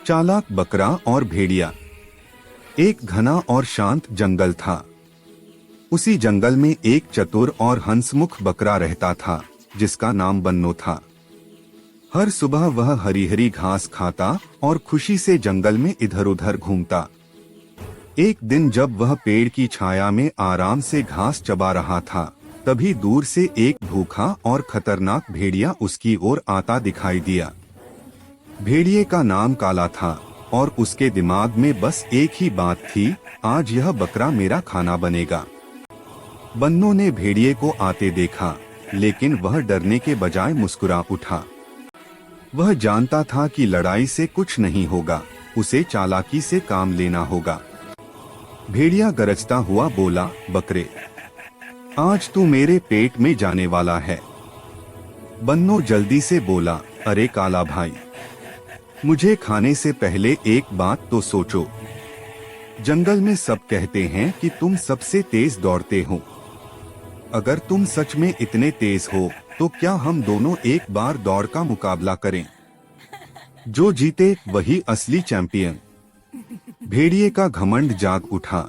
चालाक बकरा और भेड़िया। एक घना और शांत जंगल था। उसी जंगल में एक चतुर और हंसमुख बकरा रहता था, जिसका नाम बन्नो था। हर सुबह वह हरी हरी घास खाता और खुशी से जंगल में इधर उधर घूमता। एक दिन जब वह पेड़ की छाया में आराम से घास चबा रहा था, तभी दूर से एक भूखा और खतरनाक भेड़िया उसकी ओर आता दिखाई दिया। भेड़िए का नाम काला था और उसके दिमाग में बस एक ही बात थी, आज यह बकरा मेरा खाना बनेगा। बन्नो ने भेड़िए को आते देखा, लेकिन वह डरने के बजाय मुस्कुरा उठा। वह जानता था कि लड़ाई से कुछ नहीं होगा, उसे चालाकी से काम लेना होगा। भेड़िया गरजता हुआ बोला, बकरे, आज तू मेरे पेट में जाने वाला है। बन्नो जल्दी से बोला, अरे काला भाई, मुझे खाने से पहले एक बात तो सोचो। जंगल में सब कहते हैं कि तुम सबसे तेज दौड़ते हो। अगर तुम सच में इतने तेज हो, तो क्या हम दोनों एक बार दौड़ का मुकाबला करें? जो जीते वही असली चैंपियन। भेड़िए का घमंड जाग उठा।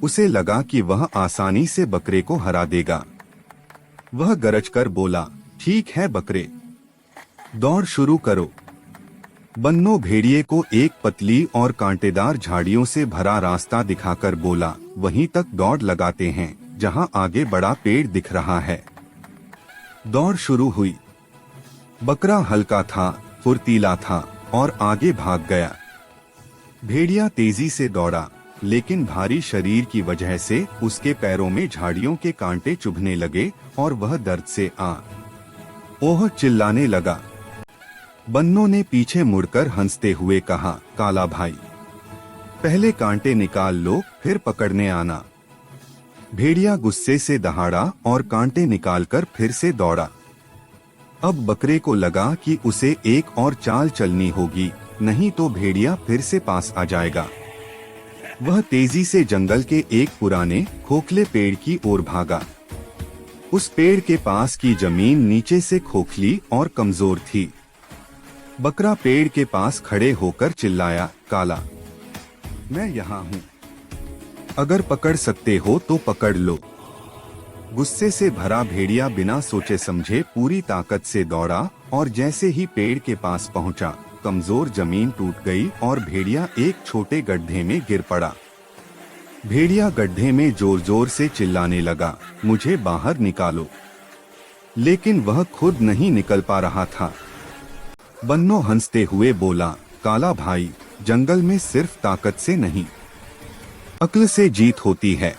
उसे लगा कि वह आसानी से बकरे को हरा देगा। वह गरजकर बोला, ठीक है बकरे, दौड़ शुरू करो। बन्नो भेड़िए को एक पतली और कांटेदार झाड़ियों से भरा रास्ता दिखाकर बोला, वहीं तक दौड़ लगाते हैं जहां आगे बड़ा पेड़ दिख रहा है। दौड़ शुरू हुई। बकरा हल्का था, फुर्तीला था और आगे भाग गया। भेड़िया तेजी से दौड़ा, लेकिन भारी शरीर की वजह से उसके पैरों में झाड़ियों के कांटे चुभने लगे और वह दर्द से ओह चिल्लाने लगा। बन्नो ने पीछे मुड़कर हंसते हुए कहा, काला भाई, पहले कांटे निकाल लो, फिर पकड़ने आना। भेड़िया गुस्से से दहाड़ा और कांटे निकालकर फिर से दौड़ा। अब बकरे को लगा कि उसे एक और चाल चलनी होगी, नहीं तो भेड़िया फिर से पास आ जाएगा। वह तेजी से जंगल के एक पुराने खोखले पेड़ की ओर भागा। उस पेड़ के पास की जमीन नीचे से खोखली और कमजोर थी। बकरा पेड़ के पास खड़े होकर चिल्लाया, काला, मैं यहाँ हूँ, अगर पकड़ सकते हो तो पकड़ लो। गुस्से से भरा भेड़िया बिना सोचे समझे पूरी ताकत से दौड़ा और जैसे ही पेड़ के पास पहुँचा, कमजोर जमीन टूट गई और भेड़िया एक छोटे गड्ढे में गिर पड़ा। भेड़िया गड्ढे में जोर जोर से चिल्लाने लगा, मुझे बाहर निकालो, लेकिन वह खुद नहीं निकल पा रहा था। बन्नो हंसते हुए बोला, काला भाई, जंगल में सिर्फ ताकत से नहीं, अक्ल से जीत होती है।